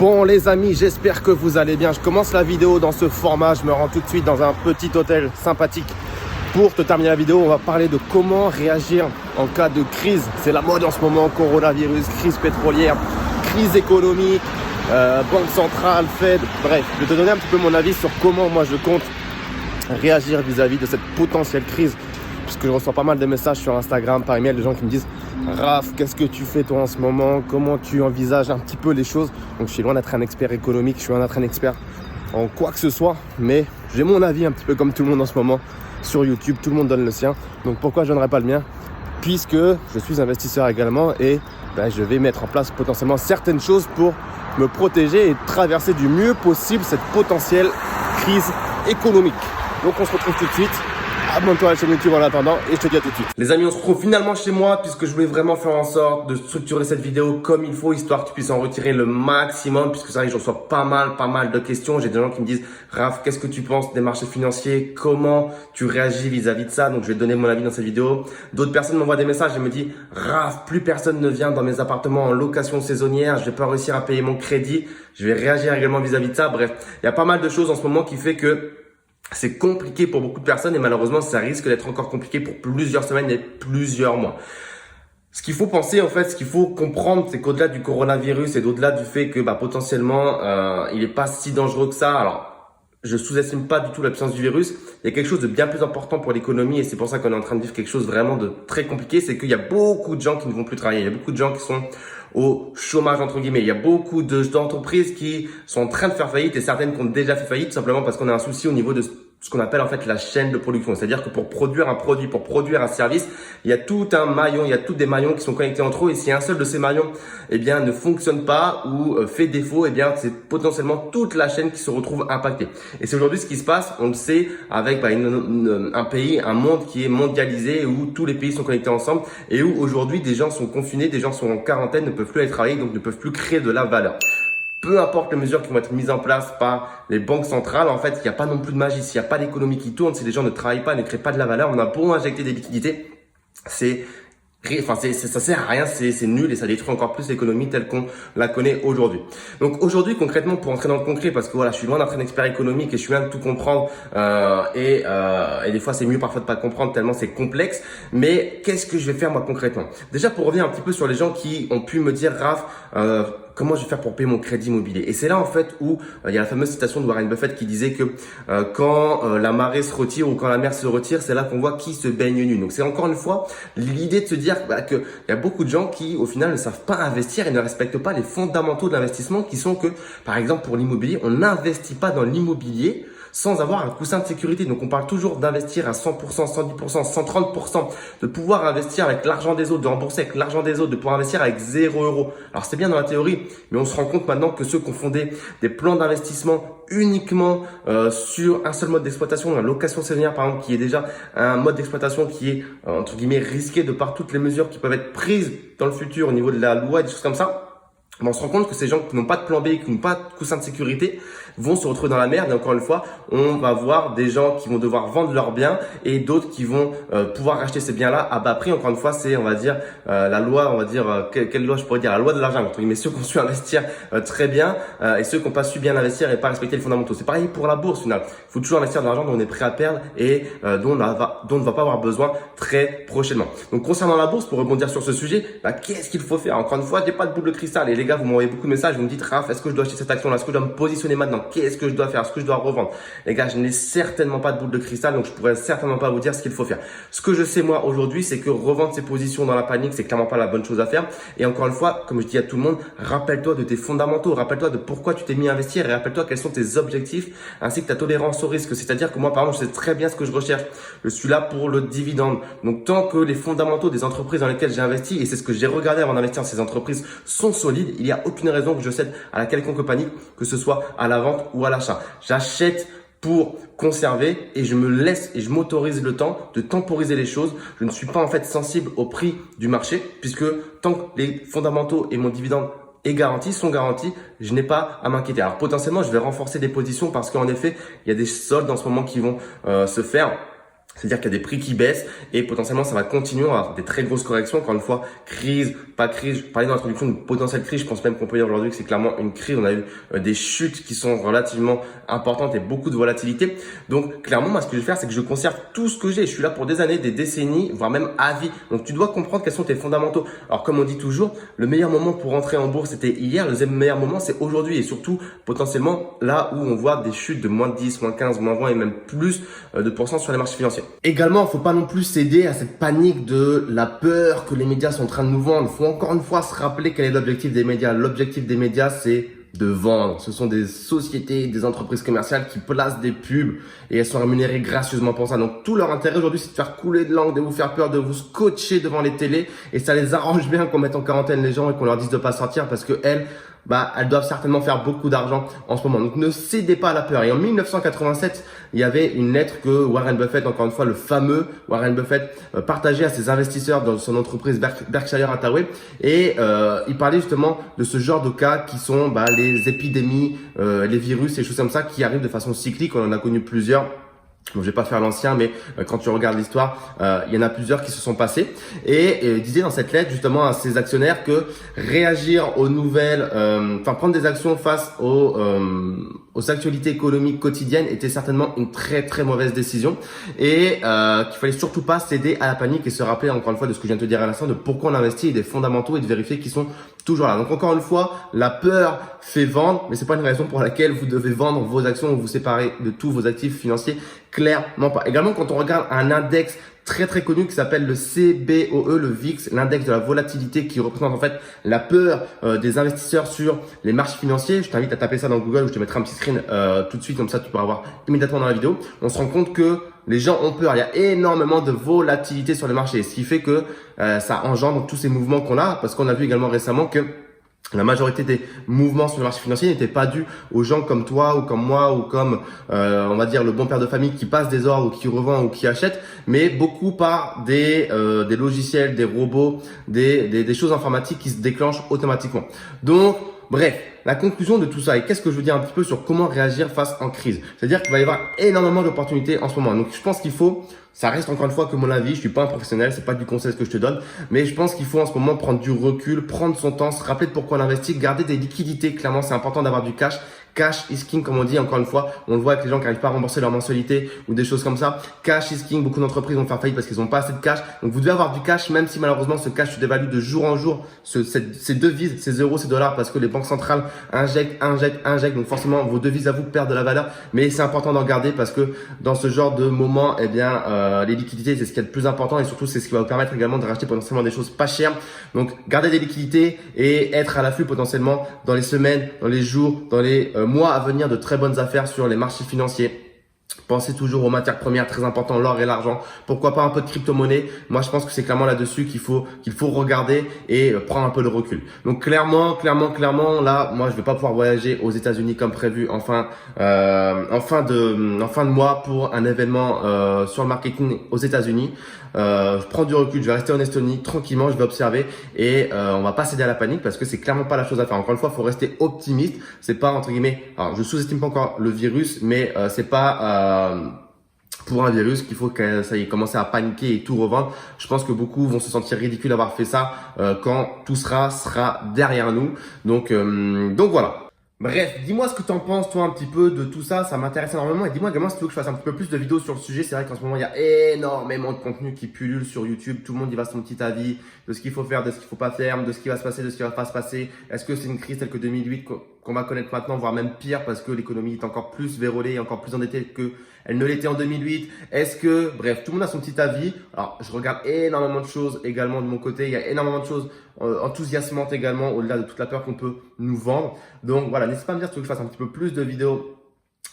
Bon les amis, j'espère que vous allez bien. Je commence la vidéo dans ce format. Je me rends tout de suite dans un petit hôtel sympathique. Pour te terminer la vidéo, on va parler de comment réagir en cas de crise. C'est la mode en ce moment, coronavirus, crise pétrolière, crise économique, banque centrale, Fed. Bref, je vais te donner un petit peu mon avis sur comment moi je compte réagir vis-à-vis de cette potentielle crise. Puisque je reçois pas mal de messages sur Instagram, par email, des gens qui me disent « Raph, qu'est-ce que tu fais toi en ce moment? Comment tu envisages un petit peu les choses ?» Donc je suis loin d'être un expert économique, je suis loin d'être un expert en quoi que ce soit. Mais j'ai mon avis un petit peu comme tout le monde en ce moment sur YouTube, tout le monde donne le sien. Donc pourquoi je donnerais pas le mien? Puisque je suis investisseur également et je vais mettre en place potentiellement certaines choses pour me protéger et traverser du mieux possible cette potentielle crise économique. Donc on se retrouve tout de suite. Abonne-toi à la chaîne YouTube en attendant et je te dis à tout de suite. Les amis, on se retrouve finalement chez moi puisque je voulais vraiment faire en sorte de structurer cette vidéo comme il faut, histoire que tu puisses en retirer le maximum, puisque c'est vrai que je reçois pas mal de questions. J'ai des gens qui me disent « Raph, qu'est-ce que tu penses des marchés financiers? Comment tu réagis vis-à-vis de ça ?» Donc je vais te donner mon avis dans cette vidéo. D'autres personnes m'envoient des messages et me disent « Raph, plus personne ne vient dans mes appartements en location saisonnière, je vais pas réussir à payer mon crédit. » Je vais réagir également vis-à-vis de ça. Bref, il y a pas mal de choses en ce moment qui fait que c'est compliqué pour beaucoup de personnes et malheureusement, ça risque d'être encore compliqué pour plusieurs semaines et plusieurs mois. Ce qu'il faut penser, en fait, ce qu'il faut comprendre, c'est qu'au-delà du coronavirus et au-delà du fait que potentiellement, il n'est pas si dangereux que ça. Alors, je sous-estime pas du tout la puissance du virus. Il y a quelque chose de bien plus important pour l'économie et c'est pour ça qu'on est en train de vivre quelque chose vraiment de très compliqué. C'est qu'il y a beaucoup de gens qui ne vont plus travailler. Il y a beaucoup de gens qui sont au chômage entre guillemets. Il y a beaucoup d'entreprises qui sont en train de faire faillite et certaines qui ont déjà fait faillite tout simplement parce qu'on a un souci au niveau de ce qu'on appelle en fait la chaîne de production. C'est-à-dire que pour produire un produit, pour produire un service, il y a tout un maillon, il y a tous des maillons qui sont connectés entre eux et si un seul de ces maillons ne fonctionne pas ou fait défaut, c'est potentiellement toute la chaîne qui se retrouve impactée. Et c'est aujourd'hui ce qui se passe, on le sait, avec un pays, un monde qui est mondialisé où tous les pays sont connectés ensemble et où aujourd'hui des gens sont confinés, des gens sont en quarantaine, ne peuvent plus aller travailler, donc ne peuvent plus créer de la valeur. Peu importe les mesures qui vont être mises en place par les banques centrales, en fait, il n'y a pas non plus de magie. S'il n'y a pas d'économie qui tourne, si les gens ne travaillent pas, ne créent pas de la valeur, on a beau injecter des liquidités, ça sert à rien, c'est nul et ça détruit encore plus l'économie telle qu'on la connaît aujourd'hui. Donc aujourd'hui, concrètement, pour entrer dans le concret, parce que voilà, je suis loin d'être un expert économique et je suis loin de tout comprendre et des fois c'est mieux parfois de pas comprendre tellement c'est complexe. Mais qu'est-ce que je vais faire moi concrètement? Déjà pour revenir un petit peu sur les gens qui ont pu me dire Raph, comment je vais faire pour payer mon crédit immobilier? Et c'est là en fait où il y a la fameuse citation de Warren Buffett qui disait que quand la marée se retire ou quand la mer se retire, c'est là qu'on voit qui se baigne nu. Donc c'est encore une fois l'idée de se dire qu'il y a beaucoup de gens qui au final ne savent pas investir et ne respectent pas les fondamentaux de l'investissement qui sont que par exemple pour l'immobilier, on n'investit pas dans l'immobilier sans avoir un coussin de sécurité. Donc on parle toujours d'investir à 100%, 110%, 130%, de pouvoir investir avec l'argent des autres, de rembourser avec l'argent des autres, de pouvoir investir avec 0 €. Alors c'est bien dans la théorie, mais on se rend compte maintenant que ceux qui ont fondé des plans d'investissement uniquement sur un seul mode d'exploitation, la location saisonnière par exemple, qui est déjà un mode d'exploitation qui est entre guillemets risqué de par toutes les mesures qui peuvent être prises dans le futur au niveau de la loi et des choses comme ça. On se rend compte que ces gens qui n'ont pas de plan B, qui n'ont pas de coussin de sécurité, vont se retrouver dans la merde. Et encore une fois, on va voir des gens qui vont devoir vendre leurs biens et d'autres qui vont pouvoir acheter ces biens-là à bas prix. Encore une fois, c'est, on va dire, la loi, on va dire, quelle loi je pourrais dire? La loi de l'argent. Mais ceux qui ont su investir très bien et ceux qui n'ont pas su bien investir et pas respecter les fondamentaux. C'est pareil pour la bourse, finalement. Il faut toujours investir de l'argent dont on est prêt à perdre et dont on ne va pas avoir besoin très prochainement. Donc, concernant la bourse, pour rebondir sur ce sujet, qu'est-ce qu'il faut faire? Encore une fois, j'ai pas de boule de cristal et les gars, vous m'envoyez beaucoup de messages, vous me dites Raph, est-ce que je dois acheter cette action-là? Est-ce que je dois me positionner maintenant? Qu'est-ce que je dois faire? Est-ce que je dois revendre? Les gars, je n'ai certainement pas de boule de cristal, donc je pourrais certainement pas vous dire ce qu'il faut faire. Ce que je sais moi aujourd'hui, c'est que revendre ses positions dans la panique, c'est clairement pas la bonne chose à faire. Et encore une fois, comme je dis à tout le monde, rappelle-toi de tes fondamentaux, rappelle-toi de pourquoi tu t'es mis à investir et rappelle-toi quels sont tes objectifs ainsi que ta tolérance au risque. C'est-à-dire que moi, par exemple, je sais très bien ce que je recherche. Je suis là pour le dividende. Donc, tant que les fondamentaux des entreprises dans lesquelles j'ai investi, et c'est ce que j'ai regardé avant d'investir dans ces entreprises, sont solides, il n'y a aucune raison que je cède à la quelconque panique, que ce soit à la vente ou à l'achat. J'achète pour conserver et je me laisse et je m'autorise le temps de temporiser les choses. Je ne suis pas en fait sensible au prix du marché puisque tant que les fondamentaux et mon dividende sont garantis, je n'ai pas à m'inquiéter. Alors potentiellement, je vais renforcer des positions parce qu'en effet, il y a des soldes en ce moment qui vont se faire. C'est-à-dire qu'il y a des prix qui baissent et potentiellement ça va continuer à avoir des très grosses corrections. Encore une fois, crise, pas crise. Je parlais dans l'introduction d'une potentielle crise. Je pense même qu'on peut dire aujourd'hui que c'est clairement une crise. On a eu des chutes qui sont relativement importantes et beaucoup de volatilité. Donc clairement, moi ce que je vais faire, c'est que je conserve tout ce que j'ai. Je suis là pour des années, des décennies, voire même à vie. Donc tu dois comprendre quels sont tes fondamentaux. Alors comme on dit toujours, le meilleur moment pour rentrer en bourse c'était hier. Le deuxième meilleur moment c'est aujourd'hui et surtout potentiellement là où on voit des chutes de moins 10, moins 15, moins 20 et même plus de pourcents sur les marchés financiers. Également, il ne faut pas non plus céder à cette panique de la peur que les médias sont en train de nous vendre. Il faut encore une fois se rappeler quel est l'objectif des médias. L'objectif des médias, c'est de vendre. Ce sont des sociétés, des entreprises commerciales qui placent des pubs et elles sont rémunérées gracieusement pour ça. Donc tout leur intérêt aujourd'hui, c'est de faire couler de l'encre, de vous faire peur, de vous scotcher devant les télés et ça les arrange bien qu'on mette en quarantaine les gens et qu'on leur dise de pas sortir parce que elles doivent certainement faire beaucoup d'argent en ce moment. Donc ne cédez pas à la peur. Et en 1987, il y avait une lettre que Warren Buffett, encore une fois le fameux Warren Buffett, partageait à ses investisseurs dans son entreprise Berkshire Hathaway. Et il parlait justement de ce genre de cas qui sont les épidémies, les virus et choses comme ça qui arrivent de façon cyclique. On en a connu plusieurs. Donc, je vais pas faire l'ancien, mais quand tu regardes l'histoire, il y en a plusieurs qui se sont passés. Et il disait dans cette lettre justement à ses actionnaires que réagir aux nouvelles, prendre des actions face aux actualités économiques quotidiennes était certainement une très très mauvaise décision et qu'il fallait surtout pas céder à la panique et se rappeler encore une fois de ce que je viens de te dire à l'instant, de pourquoi on investit et des fondamentaux et de vérifier qu'ils sont toujours là. Donc encore une fois, la peur fait vendre, mais c'est pas une raison pour laquelle vous devez vendre vos actions ou vous séparer de tous vos actifs financiers. Clairement pas. Également, quand on regarde un index très très connu qui s'appelle le CBOE, le VIX, l'index de la volatilité qui représente en fait la peur des investisseurs sur les marchés financiers. Je t'invite à taper ça dans Google ou je te mettrai un petit screen tout de suite, comme ça tu pourras voir immédiatement dans la vidéo. On se rend compte que les gens ont peur, il y a énormément de volatilité sur les marchés, ce qui fait que ça engendre tous ces mouvements qu'on a, parce qu'on a vu également récemment que la majorité des mouvements sur le marché financier n'étaient pas dus aux gens comme toi ou comme moi ou comme on va dire le bon père de famille qui passe des ordres ou qui revend ou qui achète, mais beaucoup par des logiciels, des robots, des choses informatiques qui se déclenchent automatiquement. Donc bref, la conclusion de tout ça, et qu'est-ce que je veux dire un petit peu sur comment réagir face en crise. C'est-à-dire qu'il va y avoir énormément d'opportunités en ce moment. Donc je pense qu'il faut, ça reste encore une fois que mon avis, je suis pas un professionnel, c'est pas du conseil que je te donne, mais je pense qu'il faut en ce moment prendre du recul, prendre son temps, se rappeler de pourquoi on investit, garder des liquidités. Clairement, c'est important d'avoir du cash. Cash is king, comme on dit, encore une fois, on le voit avec les gens qui n'arrivent pas à rembourser leur mensualité ou des choses comme ça. Cash is king, beaucoup d'entreprises vont faire faillite parce qu'ils n'ont pas assez de cash. Donc vous devez avoir du cash, même si malheureusement ce cash se dévalue de jour en jour, ces devises, ces euros, ces dollars, parce que les banques centrales injectent. Donc forcément, vos devises à vous perdent de la valeur. Mais c'est important d'en garder parce que dans ce genre de moment, les liquidités, c'est ce qui est le plus important et surtout, c'est ce qui va vous permettre également de racheter potentiellement des choses pas chères. Donc gardez des liquidités et être à l'affût potentiellement dans les semaines, dans les jours, dans les mois à venir de très bonnes affaires sur les marchés financiers. Pensez toujours aux matières premières, très important, l'or et l'argent. Pourquoi pas un peu de crypto-monnaie? Moi, je pense que c'est clairement là-dessus qu'il faut regarder et prendre un peu de recul. Donc clairement, là, moi, je vais pas pouvoir voyager aux États-Unis comme prévu en fin de mois pour un événement sur le marketing aux États-Unis. Je prends du recul, je vais rester en Estonie tranquillement, je vais observer et on va pas céder à la panique parce que c'est clairement pas la chose à faire. Encore une fois, il faut rester optimiste. C'est pas entre guillemets, alors je sous-estime pas encore le virus, mais c'est pas pour un virus qu'il faut que ça y ait commencé à paniquer et tout revendre. Je pense que beaucoup vont se sentir ridicules d'avoir fait ça quand tout sera derrière nous. Donc voilà. Bref, dis-moi ce que tu en penses toi un petit peu de tout ça, ça m'intéresse énormément et dis-moi également si tu veux que je fasse un petit peu plus de vidéos sur le sujet. C'est vrai qu'en ce moment il y a énormément de contenu qui pullule sur YouTube, tout le monde y va son petit avis de ce qu'il faut faire, de ce qu'il faut pas faire, de ce qui va se passer, de ce qui va pas se passer. Est-ce que c'est une crise telle que 2008 qu'on va connaître maintenant, voire même pire parce que l'économie est encore plus vérolée, encore plus endettée que elle ne l'était en 2008. Est-ce que, bref, tout le monde a son petit avis. Alors, je regarde énormément de choses également de mon côté. Il y a énormément de choses enthousiasmantes également, au-delà de toute la peur qu'on peut nous vendre. Donc voilà, n'hésite pas à me dire si tu veux que je fasse un petit peu plus de vidéos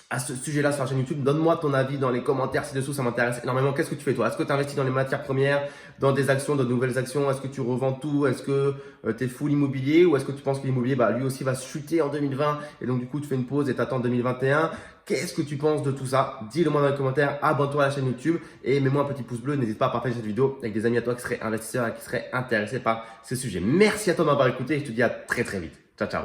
à ce sujet-là sur la chaîne YouTube. Donne-moi ton avis dans les commentaires ci-dessous, ça m'intéresse énormément. Qu'est-ce que tu fais toi? Est-ce que tu investis dans les matières premières, dans des actions, de nouvelles actions? Est-ce que tu revends tout? Est-ce que tu es full immobilier ou est-ce que tu penses que l'immobilier, lui aussi va chuter en 2020 et donc du coup tu fais une pause et t'attends 2021? Qu'est-ce que tu penses de tout ça? Dis-le-moi dans les commentaires, abonne-toi à la chaîne YouTube et mets-moi un petit pouce bleu. N'hésite pas à partager cette vidéo avec des amis à toi qui seraient investisseurs et qui seraient intéressés par ces sujets. Merci à toi de m'avoir écouté et je te dis à très très vite. Ciao, ciao.